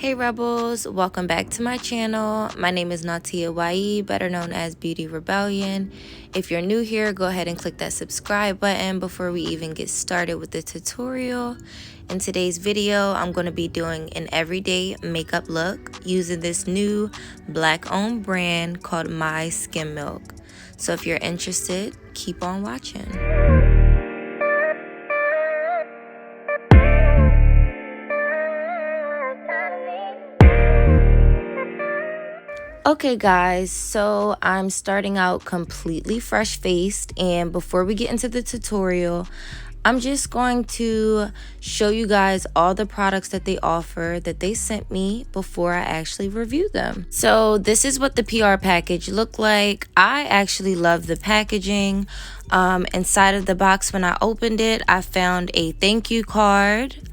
Hey Rebels, welcome back to my channel. My name is Nauteya Whyee, better known as Beauty Rebellion. If you're new here, go ahead and click that subscribe button before we even get started with the tutorial. In today's video, I'm going to be doing an everyday makeup look using this new black-owned brand called My Skim Milk. So if you're interested, keep on watching. Okay guys, so I'm starting out completely fresh faced, and before we get into the tutorial, I'm just going to show you guys all the products that they offer that they sent me before I actually review them. So this is what the PR package looked like. I actually love the packaging. Inside of the box, when I opened it, I found a thank you card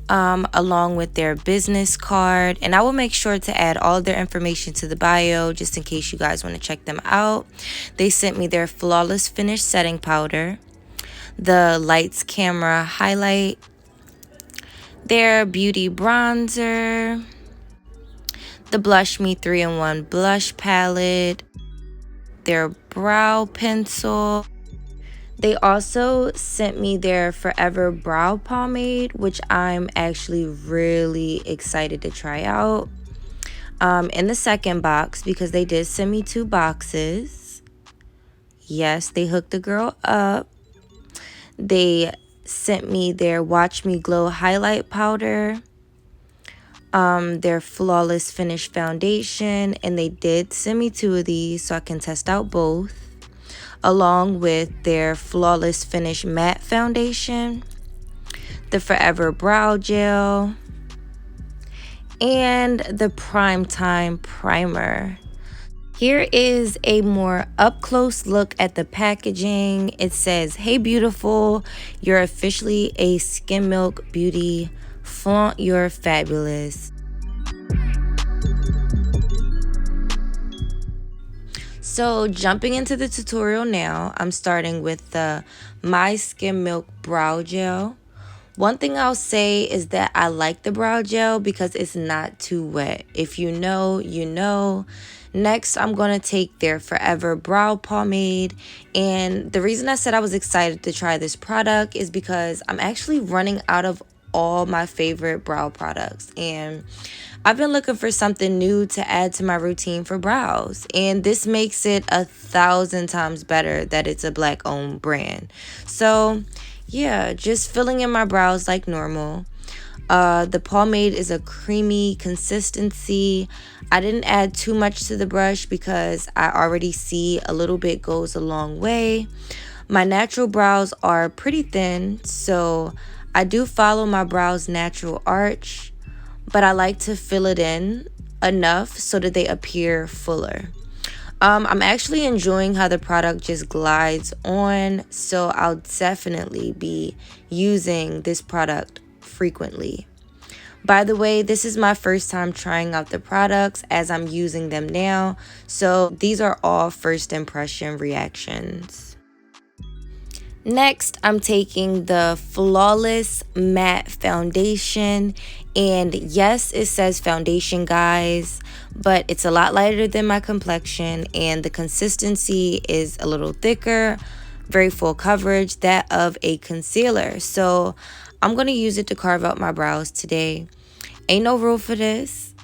along with their business card, and I will make sure to add all of their information to the bio just in case you guys want to check them out. They sent me their Flawless Finish setting powder, the Lights Camera highlight, their beauty bronzer, the Blush Me 3-in-1 blush palette, their brow pencil. They also sent me their Forever Brow Pomade, which I'm actually really excited to try out. In the second box, because they did send me 2 boxes. Yes, they hooked the girl up. They sent me their Watch Me Glow highlight powder, their Flawless Finish foundation, and they did send me 2 of these so I can test out both, along with their Flawless Finish matte foundation, the Forever Brow Gel, and the Prime Time Primer. Here is a more up-close look at the packaging. It says, "Hey beautiful, you're officially a Skim Milk beauty. Flaunt your fabulous." So jumping into the tutorial now, I'm starting with the My Skim Milk Brow Gel. One thing I'll say is that I like the brow gel because it's not too wet. If you know, you know. Next, I'm going to take their Forever Brow Pomade. And the reason I said I was excited to try this product is because I'm actually running out of all my favorite brow products, and I've been looking for something new to add to my routine for brows, and this makes it 1,000 times better that it's a black owned brand. So yeah, just filling in my brows like normal. The pomade is a creamy consistency. I didn't add too much to the brush because I already see a little bit goes a long way. My natural brows are pretty thin, so I do follow my brows' natural arch, but I like to fill it in enough so that they appear fuller. I'm actually enjoying how the product just glides on, so I'll definitely be using this product frequently. By the way, this is my first time trying out the products as I'm using them now, so these are all first impression reactions. Next, I'm taking the Flawless Matte Foundation, and yes, it says foundation, guys, but it's a lot lighter than my complexion, and the consistency is a little thicker, very full coverage, that of a concealer. So I'm going to use it to carve out my brows today. Ain't no rule for this.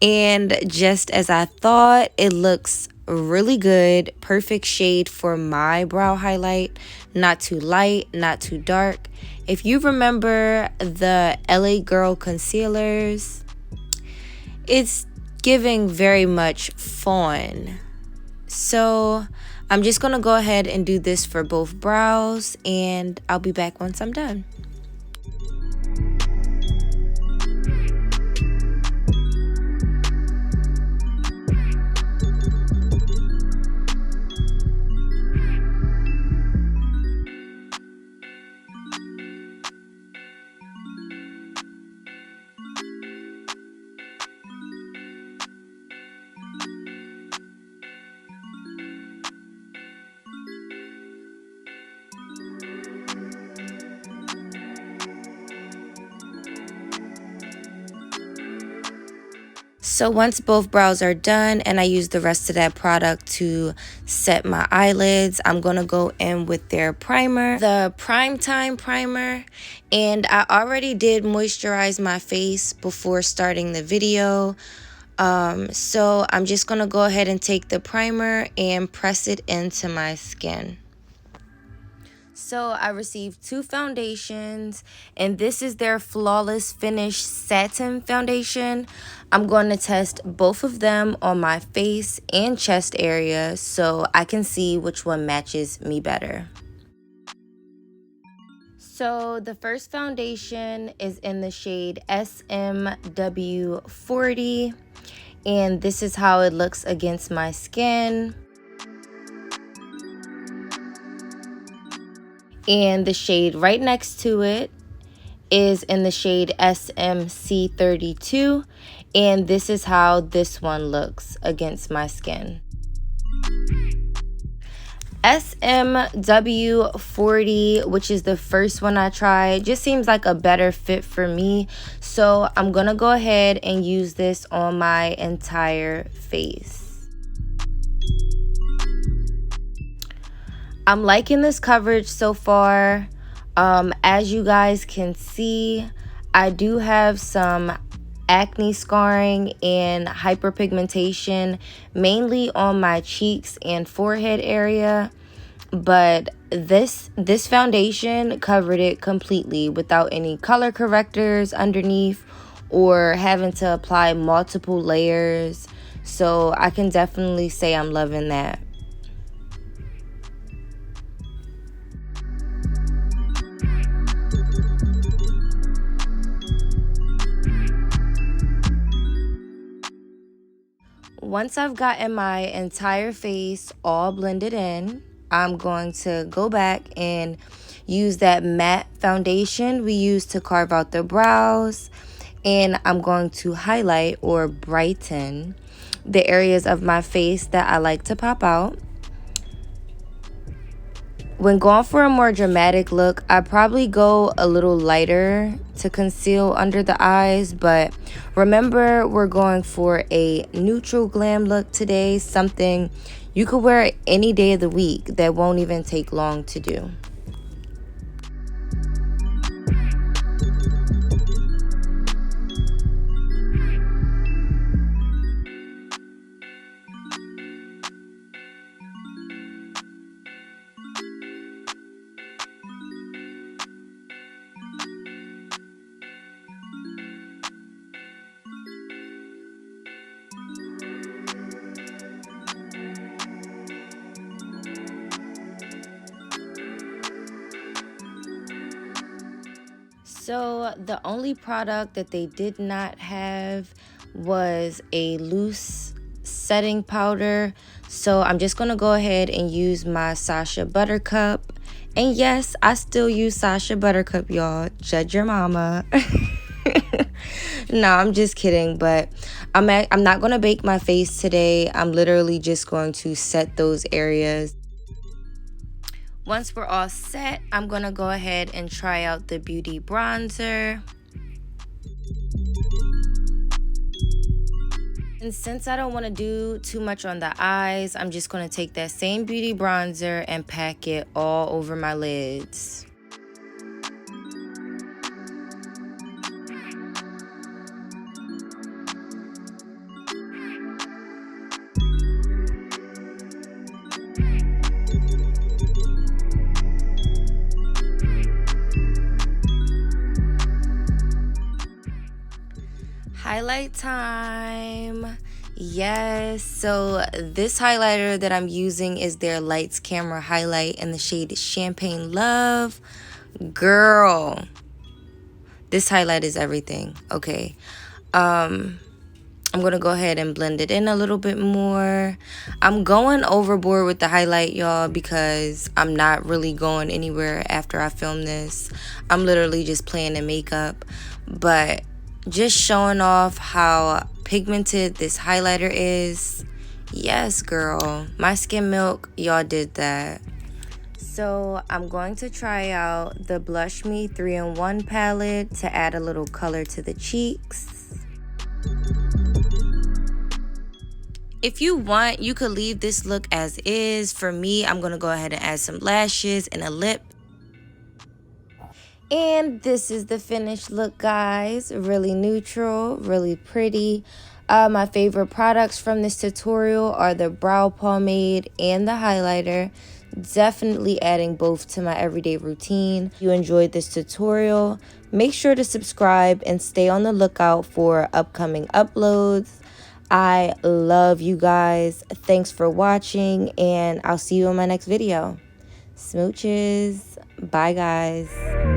And just as I thought, it looks really good. Perfect shade for my brow highlight. Not too light, not too dark. If you remember the LA Girl concealers, it's giving very much fawn. So I'm just going to go ahead and do this for both brows, and I'll be back once I'm done. So once both brows are done and I use the rest of that product to set my eyelids, I'm going to go in with their primer, the Primetime Primer. And I already did moisturize my face before starting the video. So I'm just going to go ahead and take the primer and press it into my skin. So I received 2 foundations, and this is their Flawless Finish Satin Foundation. I'm going to test both of them on my face and chest area so I can see which one matches me better. So the first foundation is in the shade SMW40, and this is how it looks against my skin. And the shade right next to it is in the shade SMC32, and this is how this one looks against my skin. SMW40, which is the first one I tried, just seems like a better fit for me, so I'm gonna go ahead and use this on my entire face. I'm liking this coverage so far. As you guys can see, I do have some acne scarring and hyperpigmentation, mainly on my cheeks and forehead area. But this foundation covered it completely without any color correctors underneath or having to apply multiple layers. So I can definitely say I'm loving that. Once I've gotten my entire face all blended in, I'm going to go back and use that matte foundation we used to carve out the brows, and I'm going to highlight or brighten the areas of my face that I like to pop out. When going for a more dramatic look, I probably go a little lighter to conceal under the eyes, but remember, we're going for a neutral glam look today, something you could wear any day of the week that won't even take long to do. So the only product that they did not have was a loose setting powder. So I'm just going to go ahead and use my Sasha Buttercup. And yes, I still use Sasha Buttercup, y'all. Judge your mama. No, I'm just kidding. But I'm not going to bake my face today. I'm literally just going to set those areas. Once we're all set, I'm going to go ahead and try out the Beauty Bronzer. And since I don't want to do too much on the eyes, I'm just going to take that same Beauty Bronzer and pack it all over my lids. Highlight time. Yes, so this highlighter that I'm using is their Lights Camera Highlight in the shade Champagne Love. Girl, this highlight is everything. Okay, I'm gonna go ahead and blend it in a little bit more. I'm going overboard with the highlight, y'all, because I'm not really going anywhere after I film this. I'm literally just playing the makeup, but just showing off how pigmented this highlighter is. Yes, girl, my skin milk, y'all did that. So I'm going to try out the Blush Me 3-in-1 palette to add a little color to the cheeks. If you want, you could leave this look as is. For me, I'm going to go ahead and add some lashes and a lip. And this is the finished look, guys. Really neutral, really pretty. My favorite products from this tutorial are the brow pomade and the highlighter. Definitely adding both to my everyday routine. If you enjoyed this tutorial, make sure to subscribe and stay on the lookout for upcoming uploads. I love you guys. Thanks for watching, and I'll see you in my next video. Smooches. Bye, guys.